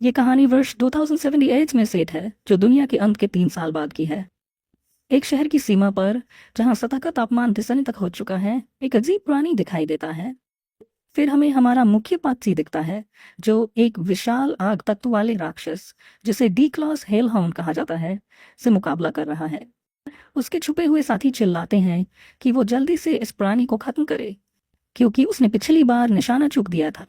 ये कहानी वर्ष 2078 में सेट है, जो दुनिया के अंत के 3 साल बाद की है। एक शहर की सीमा पर, जहां सतह का तापमान दिसने तक हो चुका है, एक अजीब प्राणी दिखाई देता है। फिर हमें हमारा मुख्य पात्र दिखता है, जो एक विशाल आग तत्व वाले राक्षस, जिसे डीक्लॉस हेलहाउंड कहा जाता है, से मुकाबला कर रहा है। उसके छुपे हुए साथी चिल्लाते हैं कि वो जल्दी से इस प्राणी को खत्म करे, क्योंकि उसने पिछली बार निशाना चूक दिया था।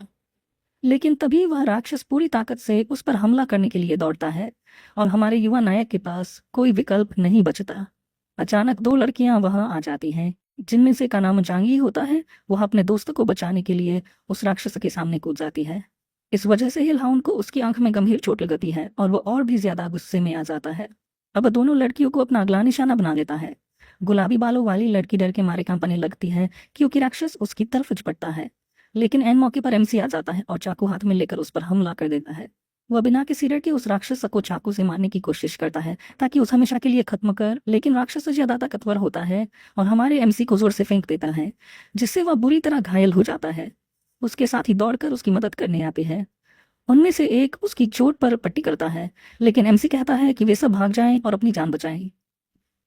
लेकिन तभी वह राक्षस पूरी ताकत से उस पर हमला करने के लिए दौड़ता है, और हमारे युवा नायक के पास कोई विकल्प नहीं बचता। अचानक दो लड़कियां वहां आ जाती हैं, जिनमें से का नाम जांगी होता है। वह अपने दोस्तों को बचाने के लिए उस राक्षस के सामने कूद जाती है। इस वजह से हिलहाउंड को उसकी आंख में गंभीर चोट लगती है, और वो और भी ज्यादा गुस्से में आ जाता है। अब दोनों लड़कियों को अपना अगला निशाना बना लेता है। गुलाबी बालों वाली लड़की डर के मारे कांपने लगती है, क्योंकि राक्षस उसकी तरफ झपटता है। लेकिन ऐन मौके पर एमसी आ जाता है और चाकू हाथ में लेकर उस पर हमला कर देता है। वह बिना किसी डर के उस राक्षस को चाकू से मारने की कोशिश करता है, ताकि उस हमेशा के लिए खत्म कर, लेकिन राक्षस ज्यादा ताकतवर होता है और हमारे एमसी को जोर से फेंक देता है, जिससे वह बुरी तरह घायल हो जाता है। उसके साथ ही दौड़कर उसकी मदद करने आते हैं। उनमें से एक उसकी चोट पर पट्टी करता है, लेकिन एमसी कहता है कि वे सब भाग जाएं और अपनी जान बचाएं।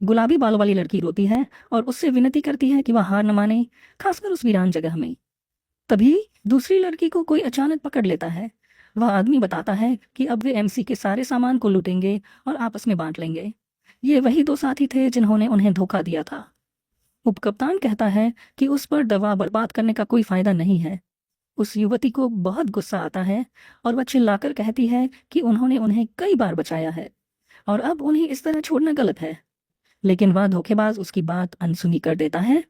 गुलाबी बालों वाली लड़की रोती है और उससे विनती करती है कि वह हार न माने, खासकर उस वीरान जगह में। तभी दूसरी लड़की को कोई अचानक पकड़ लेता है। वह आदमी बताता है कि अब वे एमसी के सारे सामान को लूटेंगे और आपस में बांट लेंगे। ये वही दो साथी थे जिन्होंने उन्हें धोखा दिया था। उपकप्तान कहता है कि उस पर दवा बर्बाद करने का कोई फायदा नहीं है। उस युवती को बहुत गुस्सा आता है, और वह चिल्लाकर कहती है कि उन्होंने उन्हें कई बार बचाया है और अब उन्हें इस तरह छोड़ना गलत है। लेकिन वह धोखेबाज उसकी बात अनसुनी कर देता है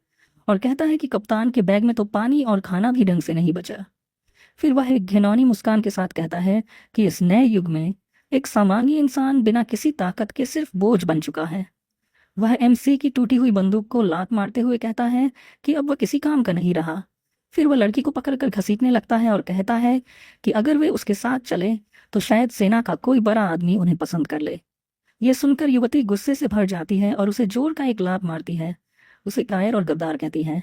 और कहता है कि कप्तान के बैग में तो पानी और खाना भी ढंग से नहीं बचा। फिर वह एक घिनौनी मुस्कान के साथ कहता है कि इस नए युग में एक सामान्य इंसान बिना किसी ताकत के सिर्फ बोझ बन चुका है। वह एमसी की टूटी हुई बंदूक को लात मारते हुए कहता है कि अब वह किसी काम का नहीं रहा। फिर वह लड़की को पकड़कर घसीटने लगता है और कहता है कि अगर वे उसके साथ चले तो शायद सेना का कोई बड़ा आदमी उन्हें पसंद कर ले। यह सुनकर युवती गुस्से से भर जाती है और उसे जोर का एक लात मारती है। उसे कायर और गद्दार कहती है।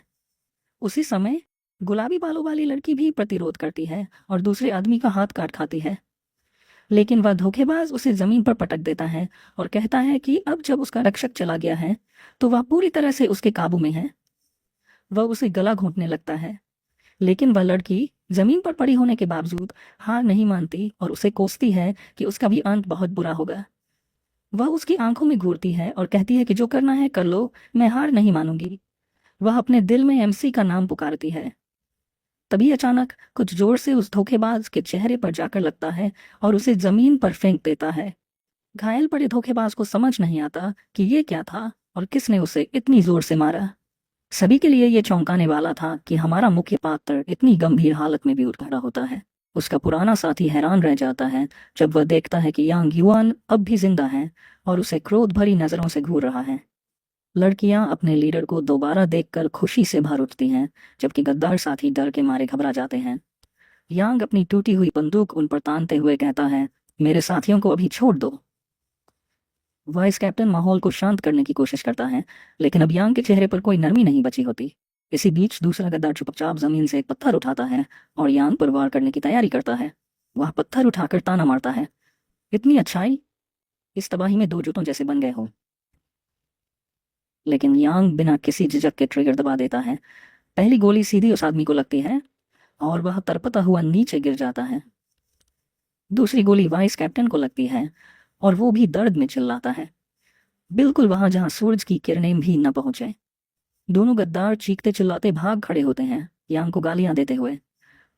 उसी समय गुलाबी बालों वाली लड़की भी प्रतिरोध करती है और दूसरे आदमी का हाथ काट खाती है। लेकिन वह धोखेबाज उसे जमीन पर पटक देता है और कहता है कि अब जब उसका रक्षक चला गया है तो वह पूरी तरह से उसके काबू में है। वह उसे गला घोंटने लगता है, लेकिन वह लड़की जमीन पर पड़ी होने के बावजूद हार नहीं मानती और उसे कोसती है कि उसका भी अंत बहुत बुरा होगा। वह उसकी आंखों में घूरती है और कहती है कि जो करना है कर लो, मैं हार नहीं मानूंगी। वह अपने दिल में एमसी का नाम पुकारती है। तभी अचानक कुछ जोर से उस धोखेबाज के चेहरे पर जाकर लगता है और उसे जमीन पर फेंक देता है। घायल पड़े धोखेबाज को समझ नहीं आता कि ये क्या था और किसने उसे इतनी जोर से मारा। सभी के लिए ये चौंकाने वाला था कि हमारा मुख्य पात्र इतनी गंभीर हालत में भी उठ खड़ा होता है। उसका पुराना साथी हैरान रह जाता है जब वह देखता है कि यांग युआन अब भी जिंदा है और उसे क्रोध भरी नजरों से घूर रहा है। लड़कियां अपने लीडर को दोबारा देखकर खुशी से भर उठती हैं, जबकि गद्दार साथी डर के मारे घबरा जाते हैं। यांग अपनी टूटी हुई बंदूक उन पर तानते हुए कहता है, मेरे साथियों को अभी छोड़ दो। वाइस कैप्टन माहौल को शांत करने की कोशिश करता है, लेकिन अब यांग के चेहरे पर कोई नरमी नहीं बची होती। इसी बीच दूसरा गद्दार चुपचाप जमीन से एक पत्थर उठाता है और यांग पर वार करने की तैयारी करता है। वह पत्थर उठाकर ताना मारता है, इतनी अच्छाई, इस तबाही में दो जूतों जैसे बन गए हो। लेकिन यांग बिना किसी झिझक के ट्रिगर दबा देता है। पहली गोली सीधी उस आदमी को लगती है और वह तरपता हुआ नीचे गिर जाता है। दूसरी गोली वाइस कैप्टन को लगती है और वो भी दर्द में चिल्लाता है, बिल्कुल वहां जहां सूरज की किरणें भी न पहुंचे। दोनों गद्दार चीखते चिल्लाते भाग खड़े होते हैं, यांग को गालियां देते हुए।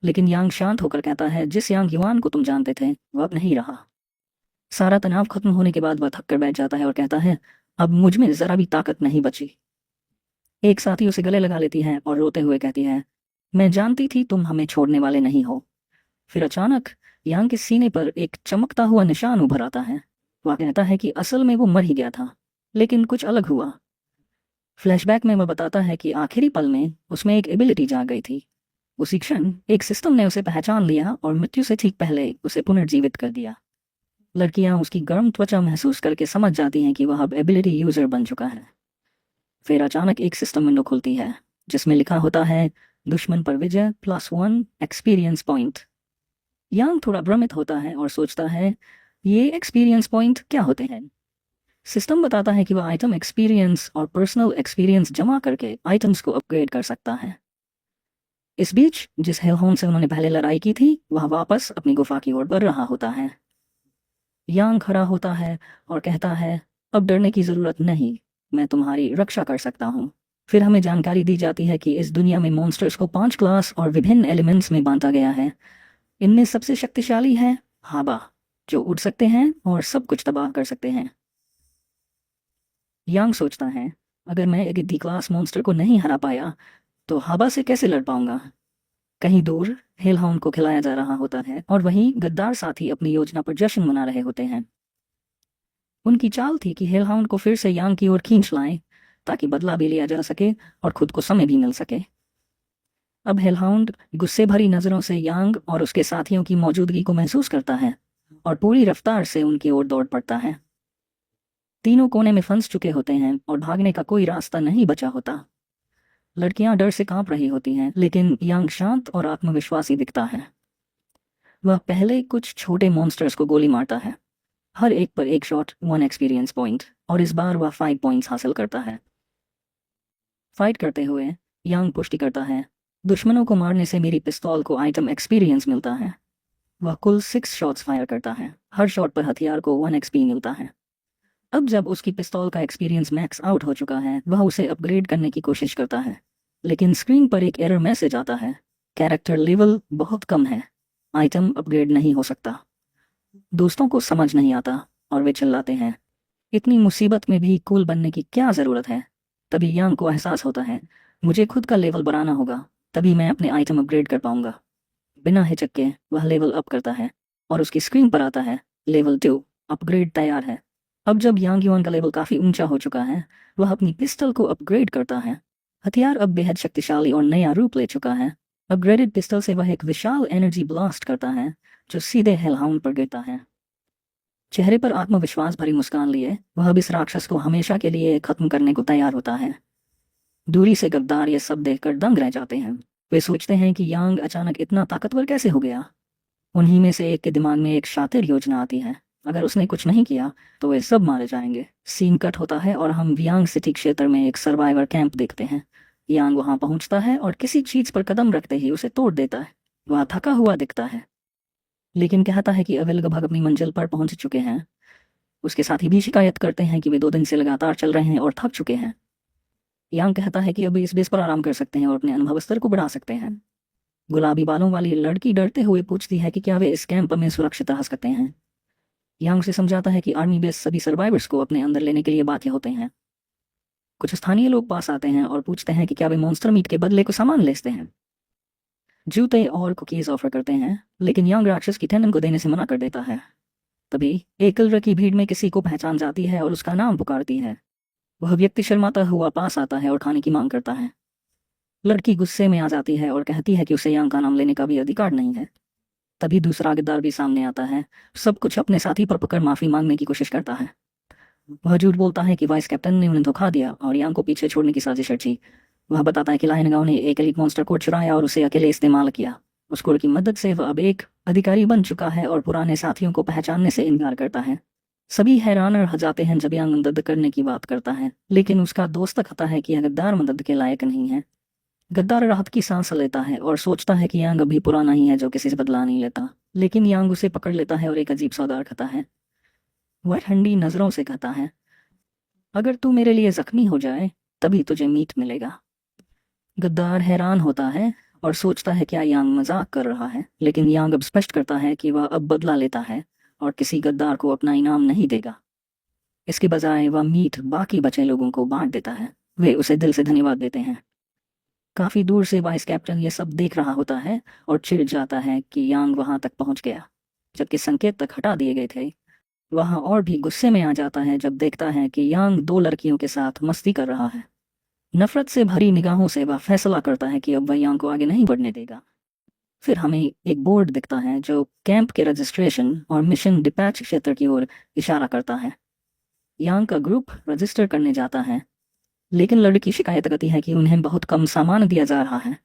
लेकिन यांग शांत होकर कहता है, जिस यांग युआन को तुम जानते थे वह अब नहीं रहा। सारा तनाव खत्म होने के बाद वह थक कर बैठ जाता है और कहता है, अब मुझ में जरा भी ताकत नहीं बची। एक साथी उसे गले लगा लेती है और रोते हुए कहती है, मैं जानती थी तुम हमें छोड़ने वाले नहीं हो। फिर अचानक यांग के सीने पर एक चमकता हुआ निशान उभर आता है। वह कहता है कि असल में वो मर ही गया था, लेकिन कुछ अलग हुआ। फ्लैशबैक में वह बताता है कि आखिरी पल में उसमें एक एबिलिटी जाग गई थी। उसी क्षण एक सिस्टम ने उसे पहचान लिया और मृत्यु से ठीक पहले उसे पुनर्जीवित कर दिया। लड़कियां उसकी गर्म त्वचा महसूस करके समझ जाती हैं कि वह अब एबिलिटी यूजर बन चुका है। फिर अचानक एक सिस्टम विंडो खुलती है, जिसमें लिखा होता है, दुश्मन पर विजय +1 एक्सपीरियंस पॉइंट। यांग थोड़ा भ्रमित होता है और सोचता है ये एक्सपीरियंस पॉइंट क्या होते हैं। सिस्टम बताता है कि वह आइटम एक्सपीरियंस और पर्सनल एक्सपीरियंस जमा करके आइटम्स को अपग्रेड कर सकता है। इस बीच जिस हेलहोन से उन्होंने पहले लड़ाई की थी वह वापस अपनी गुफा की ओर बढ़ रहा होता है। यांग खड़ा होता है और कहता है अब डरने की ज़रूरत नहीं, मैं तुम्हारी रक्षा कर सकता हूँ। फिर हमें जानकारी दी जाती है कि इस दुनिया में मॉन्स्टर्स को 5 क्लास और विभिन्न एलिमेंट्स में बांटा गया है। इनमें सबसे शक्तिशाली है हाबा, जो उड़ सकते हैं और सब कुछ तबाह कर सकते हैं। यांग सोचता है अगर मैं एक डी क्लास मॉन्स्टर को नहीं हरा पाया तो हाबा से कैसे लड़ पाऊंगा। कहीं दूर हेलहाउंड को खिलाया जा रहा होता है और वहीं गद्दार साथी अपनी योजना पर जश्न मना रहे होते हैं। उनकी चाल थी कि हेलहाउंड को फिर से यांग की ओर खींच लाएं ताकि बदला भी लिया जा सके और खुद को समय भी मिल सके। अब हेलहाउंड गुस्से भरी नजरों से यांग और उसके साथियों की मौजूदगी को महसूस करता है और पूरी रफ्तार से उनकी ओर दौड़ पड़ता है। तीनों कोने में फंस चुके होते हैं और भागने का कोई रास्ता नहीं बचा होता। लड़कियां डर से कांप रही होती हैं लेकिन यांग शांत और आत्मविश्वासी दिखता है। वह पहले कुछ छोटे मॉन्स्टर्स को गोली मारता है, हर एक पर एक शॉट 1 एक्सपीरियंस पॉइंट, और इस बार वह 5 पॉइंट्स हासिल करता है। फाइट करते हुए यांग पुष्टि करता है दुश्मनों को मारने से मेरी पिस्तौल को आइटम एक्सपीरियंस मिलता है। वह कुल 6 शॉट्स फायर करता है, हर शॉट पर हथियार को 1 एक्सपी मिलता है। अब जब उसकी पिस्तौल का एक्सपीरियंस मैक्स आउट हो चुका है वह उसे अपग्रेड करने की कोशिश करता है, लेकिन स्क्रीन पर एक एरर मैसेज आता है, कैरेक्टर लेवल बहुत कम है, आइटम अपग्रेड नहीं हो सकता। दोस्तों को समझ नहीं आता और वे चिल्लाते हैं इतनी मुसीबत में भी कूल बनने की क्या ज़रूरत है। तभी यांग को एहसास होता है मुझे खुद का लेवल बढ़ाना होगा, तभी मैं अपने आइटम अपग्रेड कर पाऊंगा। बिना हिचक के वह लेवल अप करता है और उसकी स्क्रीन पर आता है लेवल 2 अपग्रेड तैयार है। अब जब यांग युआन का लेवल काफ़ी ऊंचा हो चुका है वह अपनी पिस्टल को अपग्रेड करता है। हथियार अब बेहद शक्तिशाली और नया रूप ले चुका है। अपग्रेडेड पिस्टल से वह एक विशाल एनर्जी ब्लास्ट करता है जो सीधे हेलहाउंड पर गिरता है। चेहरे पर आत्मविश्वास भरी मुस्कान लिए वह अब इस राक्षस को हमेशा के लिए खत्म करने को तैयार होता है। दूरी से गद्दार ये सब देखकर दंग रह जाते हैं। वे सोचते हैं कि यांग अचानक इतना ताकतवर कैसे हो गया। उन्हीं में से एक के दिमाग में एक शातिर योजना आती है, अगर उसने कुछ नहीं किया तो वे सब मारे जाएंगे। सीन कट होता है और हम वियांग सिटी क्षेत्र में एक सर्वाइवर कैंप देखते हैं। यांग वहां पहुंचता है और किसी चीज पर कदम रखते ही उसे तोड़ देता है। वह थका हुआ दिखता है लेकिन कहता है कि अब वे लगभग अपनी मंजिल पर पहुंच चुके हैं। उसके साथी भी शिकायत करते हैं कि वे 2 दिन से लगातार चल रहे हैं और थक चुके हैं। यांग कहता है कि अभी इस बेस पर आराम कर सकते हैं और अपने अनुभव स्तर को बढ़ा सकते हैं। गुलाबी बालों वाली लड़की डरते हुए पूछती है कि क्या वे इस कैंप में सुरक्षित रह सकते हैं। यांग से समझाता है कि आर्मी बेस सभी सर्वाइवर्स को अपने अंदर लेने के लिए बाध्य होते हैं। कुछ स्थानीय लोग पास आते हैं और पूछते हैं कि क्या वे मॉन्स्टर मीट के बदले को सामान लेते हैं। जूते और कुकीज ऑफर करते हैं लेकिन यांग राक्षस की टेनन को देने से मना कर देता है। तभी एक कलर की भीड़ में किसी को पहचान जाती है और उसका नाम पुकारती है। वह व्यक्ति शर्माता हुआ पास आता है और खाने की मांग करता है। लड़की गुस्से में आ जाती है और कहती है कि उसे यांग का नाम लेने का भी अधिकार नहीं है। तभी दूसरा गिरदार भी सामने आता है, सब कुछ अपने साथी पर पकड़ माफी मांगने की कोशिश करता है। वह झूठ बोलता है कि वाइस कैप्टन ने उन्हें धोखा दिया और यांग को पीछे छोड़ने की साजिश रची। वह बताता है कि लाइनगांव ने एक एलीट मॉन्स्टर को चुराया और उसे अकेले इस्तेमाल किया। उस कोड की मदद से वह अब एक अधिकारी बन चुका है और पुराने साथियों को पहचानने से इनकार करता है। सभी हैरान रह जाते हैं जब यांग मदद करने की बात करता है, लेकिन उसका दोस्त कहता है कि यह गद्दार मदद के लायक नहीं है। गद्दार राहत की सांस लेता है और सोचता है कि यांग अभी पुराना ही है जो किसी से बदला नहीं लेता, लेकिन यांग उसे पकड़ लेता है और एक अजीब सौदा कहता है। वह ठंडी नजरों से कहता है अगर तू मेरे लिए जख्मी हो जाए तभी तुझे मीट मिलेगा। गद्दार हैरान होता है और सोचता है क्या यांग मजाक कर रहा है, लेकिन यांग अब स्पष्ट करता है कि वह अब बदला लेता है और किसी गद्दार को अपना इनाम नहीं देगा। इसके बजाय वह मीट बाकी बचे लोगों को बांट देता है। वे उसे दिल से धन्यवाद देते हैं। काफी दूर से वाइस कैप्टन ये सब देख रहा होता है और चिढ़ जाता है कि यांग वहां तक पहुंच गया जबकि संकेत तक हटा दिए गए थे। वह और भी गुस्से में आ जाता है जब देखता है कि यांग 2 लड़कियों के साथ मस्ती कर रहा है। नफरत से भरी निगाहों से वह फैसला करता है कि अब वह यांग को आगे नहीं बढ़ने देगा। फिर हमें एक बोर्ड दिखता है जो कैंप के रजिस्ट्रेशन और मिशन डिपैच क्षेत्र की ओर इशारा करता है। यांग का ग्रुप रजिस्टर करने जाता है लेकिन लड़की शिकायत करती है कि उन्हें बहुत कम सामान दिया जा रहा है।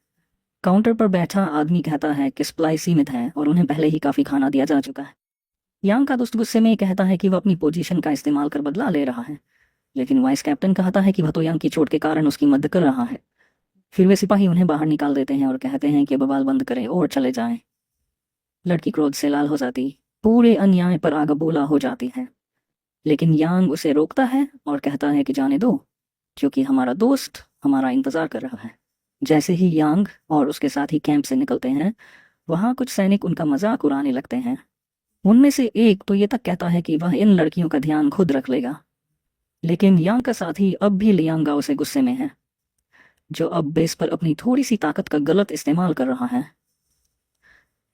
काउंटर पर बैठा आदमी कहता है कि सप्लाई सीमित है और उन्हें पहले ही काफ़ी खाना दिया जा चुका है। यांग का दोस्त गुस्से में कहता है कि वह अपनी पोजीशन का इस्तेमाल कर बदला ले रहा है, लेकिन वाइस कैप्टन कहता है कि वह तो यांग की चोट के कारण उसकी मदद कर रहा है। फिर वे सिपाही उन्हें बाहर निकाल देते हैं और कहते हैं कि बवाल बंद करें और चले जाएं। लड़की क्रोध से लाल हो जाती, पूरे अन्याय पर आग बबूला हो जाती है, लेकिन यांग उसे रोकता है और कहता है कि जाने दो, क्योंकि हमारा दोस्त हमारा इंतजार कर रहा है। जैसे ही यांग और उसके साथी कैंप से निकलते हैं, वहां कुछ सैनिक उनका मजाक उड़ाने लगते हैं। उनमें से एक तो ये तक कहता है कि वह इन लड़कियों का ध्यान खुद रख लेगा, लेकिन यांग का साथी अब भी लियांगाओ से गुस्से में है, जो अब बेस पर अपनी थोड़ी सी ताकत का गलत इस्तेमाल कर रहा है।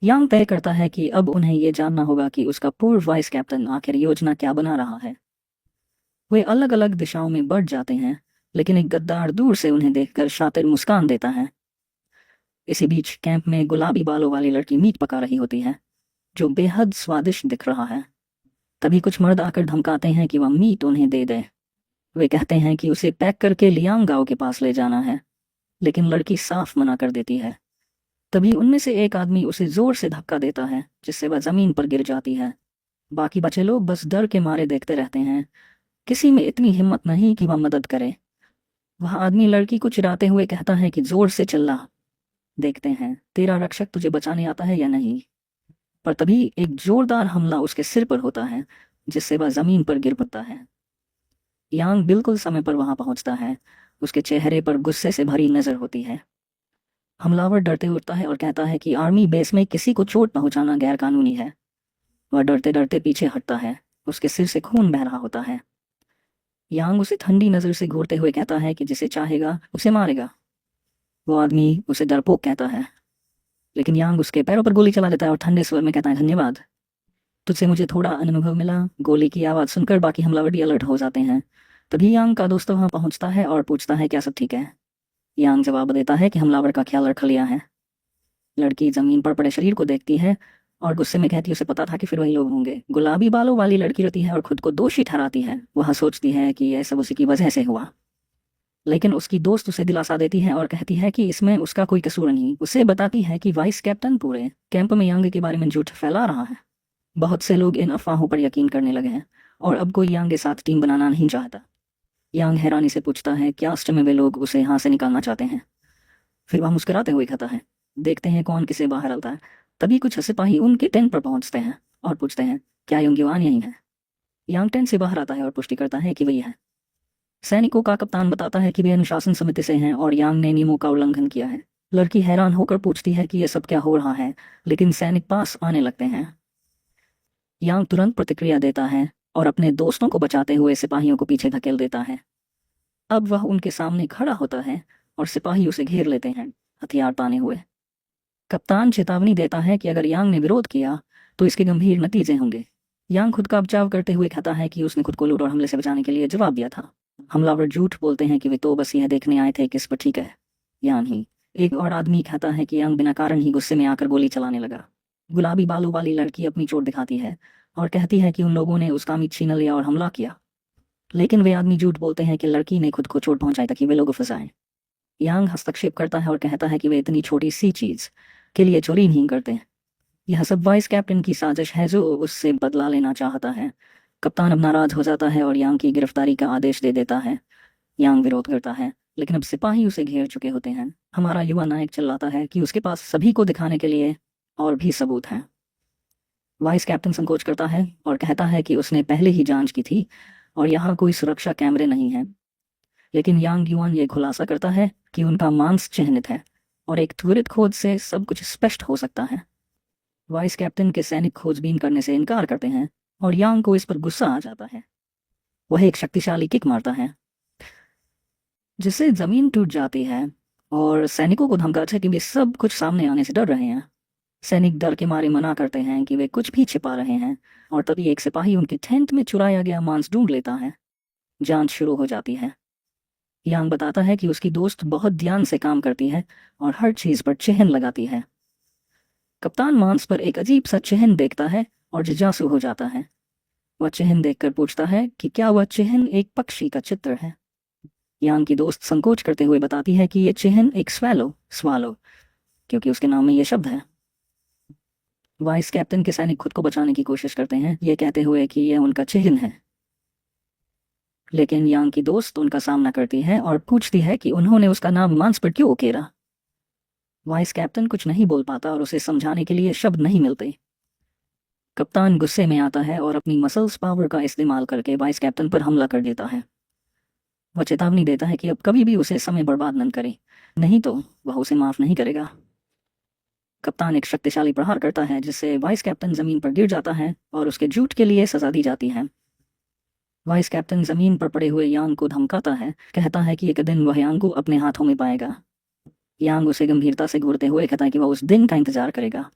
यांग तय करता है कि अब उन्हें यह जानना होगा कि उसका पूर्व वाइस कैप्टन आखिर योजना क्या बना रहा है। वे अलग अलग दिशाओं में बढ़ जाते हैं, लेकिन एक गद्दार दूर से उन्हें देखकर शातिर मुस्कान देता है। इसी बीच कैंप में गुलाबी बालों वाली लड़की मीट पका रही होती है, जो बेहद स्वादिष्ट दिख रहा है। तभी कुछ मर्द आकर धमकाते हैं कि वह मीट उन्हें दे दे। वे कहते हैं कि उसे पैक करके लियांगाओ के पास ले जाना है, लेकिन लड़की साफ मना कर देती है। तभी उनमें से एक आदमी उसे जोर से धक्का देता है, जिससे वह जमीन पर गिर जाती है। बाकी बचे लोग बस डर के मारे देखते रहते हैं। किसी में इतनी हिम्मत नहीं कि वह मदद करे। वह आदमी लड़की को चिढ़ाते हुए कहता है कि जोर से चिल्ला, देखते हैं तेरा रक्षक तुझे बचाने आता है या नहीं। पर तभी एक जोरदार हमला उसके सिर पर होता है, जिससे वह जमीन पर गिर पड़ता है। यांग बिल्कुल समय पर वहां पहुंचता है। उसके चेहरे पर गुस्से से भरी नजर होती है। हमलावर डरते उठता है और कहता है कि आर्मी बेस में किसी को चोट पहुंचाना गैरकानूनी है। वह डरते डरते पीछे हटता है। उसके सिर से खून बह रहा होता है। यांग उसे ठंडी नजर से घूरते हुए कहता है कि जिसे चाहेगा उसे मारेगा। वो आदमी उसे डरपोक कहता है, लेकिन यांग उसके पैरों पर गोली चला देता है और ठंडे स्वर में कहता है, धन्यवाद, तुझसे मुझे थोड़ा अनुभव मिला। गोली की आवाज़ सुनकर बाकी हमलावर भी अलर्ट हो जाते हैं। तभी यांग का दोस्त वहां पहुंचता है और पूछता है क्या सब ठीक है। यांग जवाब देता है कि हमलावर का ख्याल रख लिया है। लड़की जमीन पर पड़े शरीर को देखती है और गुस्से में कहती है उसे पता था कि फिर वही लोग होंगे। गुलाबी बालों वाली लड़की रोती है और खुद को दोषी ठहराती है। वह सोचती है कि यह सब उसी की वजह से हुआ, लेकिन उसकी दोस्त उसे दिलासा देती है और कहती है कि इसमें उसका कोई कसूर नहीं। उसे बताती है कि वाइस कैप्टन पूरे कैंप में यांग के बारे में झूठ फैला रहा है। बहुत से लोग इन अफवाहों पर यकीन करने लगे हैं और अब कोई यांग के साथ टीम बनाना नहीं चाहता। यांग हैरानी से पूछता है क्या अष्ट में वे लोग उसे यहाँ से निकालना चाहते हैं। फिर वह मुस्कुराते हुए कहता है, देखते हैं कौन किसे बाहर आता है। तभी कुछ सिपाही उनके टेंट पर पहुंचते हैं और पूछते हैं क्या योंग्यवान यहीं है। यांग टेंट से बाहर आता है और पुष्टि करता है कि वही है। सैनिकों का कप्तान बताता है कि वे अनुशासन समिति से हैं और यांग ने नियमों का उल्लंघन किया है। लड़की हैरान होकर पूछती है कि यह सब क्या हो रहा है, लेकिन सैनिक पास आने लगते हैं। यांग तुरंत प्रतिक्रिया देता है और अपने दोस्तों को बचाते हुए सिपाहियों को पीछे धकेल देता है। अब वह उनके सामने खड़ा होता है और सिपाही उसे घेर लेते हैं, हथियार ताने हुए। कप्तान चेतावनी देता है कि अगर यांग ने विरोध किया तो इसके गंभीर नतीजे होंगे। यांग खुद का बचाव करते हुए कहता है कि उसने खुद को लूट और हमले से बचाने के लिए जवाब दिया था। हमलावर झूठ बोलते हैं कि वे तो बस यह देखने आए थे कि इस पर ठीक है या नहीं। एक और आदमी कहता है कि यांग बिना कारण ही गुस्से में आकर गोली चलाने लगा। गुलाबी बालों वाली लड़की अपनी चोट दिखाती है और कहती है कि उन लोगों ने उसका मीट छीन लिया और हमला किया, लेकिन वे आदमी झूठ बोलते हैं कि लड़की ने खुद को चोट पहुंचाई ताकि वे लोग फंसाएं। यांग हस्तक्षेप करता है और कहता है कि वे इतनी छोटी सी चीज के लिए चोरी नहीं करते। यह सब वाइस कैप्टन की साजिश है जो उससे बदला लेना चाहता है। कप्तान अब नाराज हो जाता है और यांग की गिरफ्तारी का आदेश दे देता है। यांग विरोध करता है, लेकिन अब सिपाही उसे घेर चुके होते हैं। हमारा युवा नायक चिल्लाता है कि उसके पास सभी को दिखाने के लिए और भी सबूत हैं। वाइस कैप्टन संकोच करता है और कहता है कि उसने पहले ही जांच की थी और यहाँ कोई सुरक्षा कैमरे नहीं है। लेकिन यांग युआन ये खुलासा करता है कि उनका मांस चिह्नित है और एक त्वरित खोज से सब कुछ स्पष्ट हो सकता है। वाइस कैप्टन के सैनिक खोजबीन करने से इनकार करते हैं और यांग को इस पर गुस्सा आ जाता है। वह एक शक्तिशाली किक मारता है जिससे जमीन टूट जाती है और सैनिकों को धमकाता है कि वे सब कुछ सामने आने से डर रहे हैं। सैनिक डर के मारे मना करते हैं कि वे कुछ भी छिपा रहे हैं और तभी एक सिपाही उनके टेंट में चुराया गया मांस ढूंढ लेता है। जांच शुरू हो जाती है। यांग बताता है कि उसकी दोस्त बहुत ध्यान से काम करती है और हर चीज पर चिह्न लगाती है। कप्तान मांस पर एक अजीब सा चिह्न देखता है और जिज्ञासु हो जाता है। वह चिह्न देखकर पूछता है कि क्या वह चिह्न एक पक्षी का चित्र है। यांग की दोस्त संकोच करते हुए बताती है कि यह चिह्न एक स्वालो क्योंकि उसके नाम में ये शब्द है। वाइस कैप्टन के सैनिक खुद को बचाने की कोशिश करते हैं, ये कहते हुए कि यह उनका चिन्ह है। लेकिन यांग की दोस्त उनका सामना करती है और पूछती है कि उन्होंने उसका नाम मांस पर क्यों उकेरा। वाइस कैप्टन कुछ नहीं बोल पाता और उसे समझाने के लिए शब्द नहीं मिलते। कप्तान गुस्से में आता है और अपनी मसल्स पावर का इस्तेमाल करके वाइस कैप्टन पर हमला कर देता है। वह चेतावनी देता है कि अब कभी भी उसे समय बर्बाद न करे, नहीं तो वह उसे माफ नहीं करेगा। कप्तान एक शक्तिशाली प्रहार करता है जिससे वाइस कैप्टन जमीन पर गिर जाता है और उसके झूठ के लिए सजा दी जाती है। वाइस कैप्टन जमीन पर पड़े हुए यांग को धमकाता है, कहता है कि एक दिन वह यांग को अपने हाथों में पाएगा। यांग उसे गंभीरता से घूरते हुए कहता है कि वह उस दिन का इंतजार करेगा।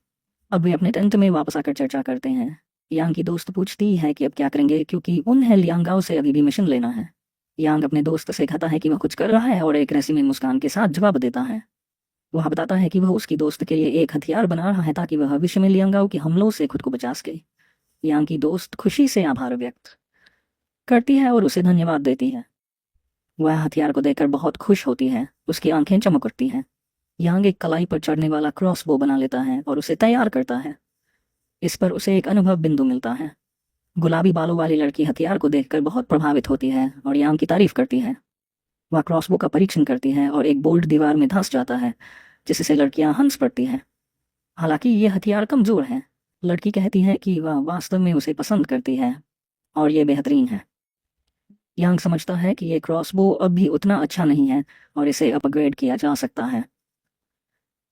अब वे अपने टेंट में वापस आकर चर्चा करते हैं। यांग की दोस्त पूछती है कि अब क्या करेंगे, क्योंकि उन्हें लियांगाओ से अभी भी मिशन लेना है। यांग अपने दोस्त से कहता है कि वह कुछ कर रहा है और एक रहस्यमय मुस्कान के साथ जवाब देता है। वह बताता है कि वह उसकी दोस्त के लिए एक हथियार बना रहा है ताकि वह भविष्य में लियांगाओ के हमलों से खुद को बचा सके। यांग की दोस्त खुशी से आभार व्यक्त करती है और उसे धन्यवाद देती है। वह हथियार को देखकर बहुत खुश होती है, उसकी आंखें चमक उठती हैं। यांग एक कलाई पर चढ़ने वाला क्रॉसबो बना लेता है और उसे तैयार करता है। इस पर उसे एक अनुभव बिंदु मिलता है। गुलाबी बालों वाली लड़की हथियार को देखकर बहुत प्रभावित होती है और यांग की तारीफ करती है। वह क्रॉसबो का परीक्षण करती है और एक बोल्ट दीवार में धंस जाता है, जिससे लड़कियां हंस पड़ती हैं। हालांकि ये हथियार कमजोर है। लड़की कहती है कि वह वास्तव में उसे पसंद करती है और ये बेहतरीन है। यांग समझता है कि ये क्रॉसबो अब भी उतना अच्छा नहीं है और इसे अपग्रेड किया जा सकता है।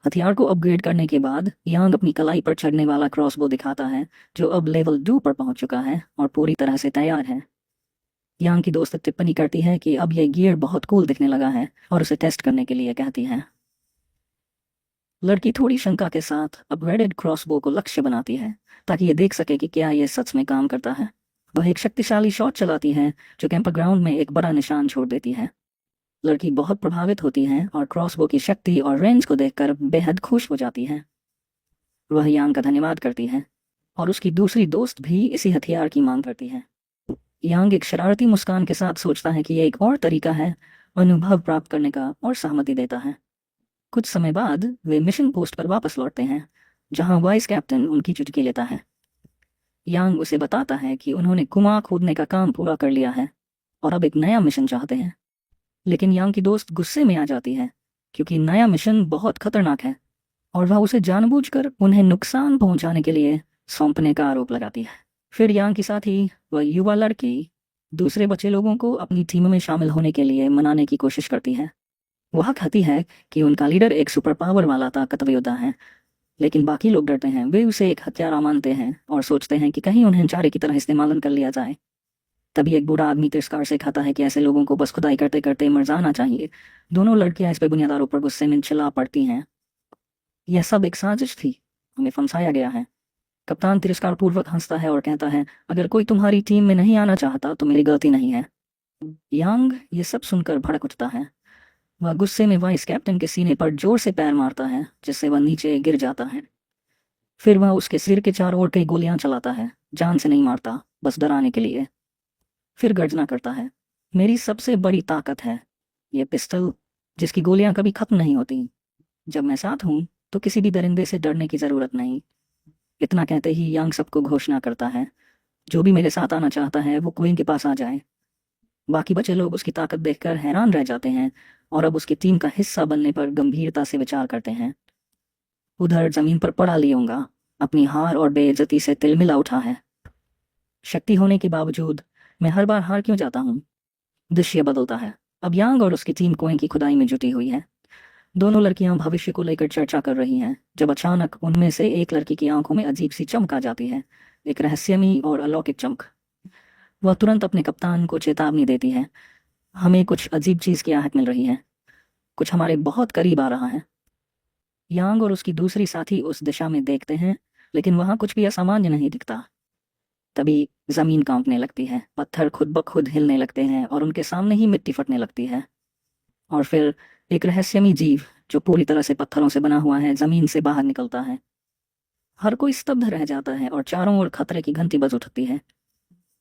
हथियार को अपग्रेड करने के बाद यांग अपनी कलाई पर चढ़ने वाला क्रॉसबो दिखाता है, जो अब लेवल 2 पर पहुंच चुका है और पूरी तरह से तैयार है। यांग की दोस्त टिप्पणी करती है कि अब यह गियर बहुत कूल दिखने लगा है और उसे टेस्ट करने के लिए कहती है। लड़की थोड़ी शंका के साथ अपग्रेडेड क्रॉसबो को लक्ष्य बनाती है ताकि ये देख सके कि क्या यह सच में काम करता है। वह एक शक्तिशाली शॉट चलाती है जो कैंपर ग्राउंड में एक बड़ा निशान छोड़ देती है। लड़की बहुत प्रभावित होती है और क्रॉसबो की शक्ति और रेंज को देखकर बेहद खुश हो जाती है। वह यांग का धन्यवाद करती है और उसकी दूसरी दोस्त भी इसी हथियार की मांग करती है। यांग एक शरारती मुस्कान के साथ सोचता है कि यह एक और तरीका है अनुभव प्राप्त करने का और सहमति देता है। कुछ समय बाद वे मिशन पोस्ट पर वापस लौटते हैं, जहां वाइस कैप्टन उनकी चुटकी लेता है। यांग उसे बताता है कि उन्होंने कुआं खोदने का काम पूरा कर लिया है और अब एक नया मिशन चाहते हैं। लेकिन यांग की दोस्त गुस्से में आ जाती है क्योंकि नया मिशन बहुत खतरनाक है और वह उसे जानबूझकर उन्हें नुकसान पहुंचाने के लिए सौंपने का आरोप लगाती है। फिर यांग के साथ ही वह युवा लड़की दूसरे बच्चे लोगों को अपनी टीम में शामिल होने के लिए मनाने की कोशिश करती है। वह कहती है कि उनका लीडर एक सुपर पावर वाला ताकतवर योद्धा है, लेकिन बाकी लोग डरते हैं। वे उसे एक हत्यारा मानते हैं और सोचते हैं कि कहीं उन्हें चारे की तरह इस्तेमाल कर लिया जाए। तभी एक बूढ़ा आदमी तिरस्कार से खाता है कि ऐसे लोगों को बस खुदाई करते करते मर जाना चाहिए। दोनों लड़कियां इस पे बुनियादारों पर गुस्से में चिल्ला पड़ती हैं। यह सब एक साजिश थी, हमें फंसाया गया है। कप्तान तिरस्कार पूर्वक हंसता है और कहता है, अगर कोई तुम्हारी टीम में नहीं आना चाहता तो मेरी गलती नहीं है। यांग ये सब सुनकर भड़क उठता है। वह गुस्से में वाइस कैप्टन के सीने पर जोर से पैर मारता है, जिससे वह नीचे गिर जाता है। फिर वह उसके सिर के चारों ओर कई गोलियां चलाता है, जान से नहीं मारता, बस डराने के लिए। फिर गर्जना करता है, मेरी सबसे बड़ी ताकत है ये पिस्टल, जिसकी गोलियां कभी खत्म नहीं होती। जब मैं साथ हूं तो किसी भी दरिंदे से डरने की जरूरत नहीं। इतना कहते ही यांग सबको घोषणा करता है, जो भी मेरे साथ आना चाहता है वो क्वीन के पास आ जाए। बाकी बचे लोग उसकी ताकत देखकर हैरान रह जाते हैं और अब उसकी टीम का हिस्सा बनने पर गंभीरता से विचार करते हैं। उधर जमीन पर पड़ा लियोंगा अपनी हार और बेइज्जती से तिलमिला उठा है। शक्ति होने के बावजूद मैं हर बार हार क्यों जाता हूँ। दृश्य बदलता है। अब यांग और उसकी टीम कुएं की खुदाई में जुटी हुई है। दोनों लड़कियां भविष्य को लेकर चर्चा कर रही हैं, जब अचानक उनमें से एक लड़की की आंखों में अजीब सी चमक आ जाती है, एक रहस्यमयी और अलौकिक चमक। वह तुरंत अपने कप्तान को चेतावनी देती है, हमें कुछ अजीब चीज की आहट मिल रही है, कुछ हमारे बहुत करीब आ रहा है। यांग और उसकी दूसरी साथी उस दिशा में देखते हैं, लेकिन वहां कुछ भी असामान्य नहीं दिखता। तभी जमीन कांपने लगती है, पत्थर खुद ब खुद हिलने लगते हैं और उनके सामने ही मिट्टी फटने लगती है। और फिर एक रहस्यमयी जीव जो पूरी तरह से पत्थरों से बना हुआ है जमीन से बाहर निकलता है। हर कोई स्तब्ध रह जाता है और चारों ओर खतरे की घंटी बज उठती है।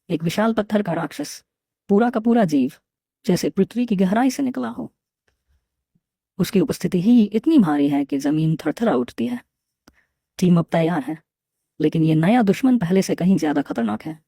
एक विशाल पत्थर का राक्षस, पूरा का पूरा जीव, जैसे पृथ्वी की गहराई से निकला हो। उसकी उपस्थिति ही इतनी भारी है कि जमीन थरथरा उठती है। टीम अब तैयार है, लेकिन ये नया दुश्मन पहले से कहीं ज्यादा खतरनाक है।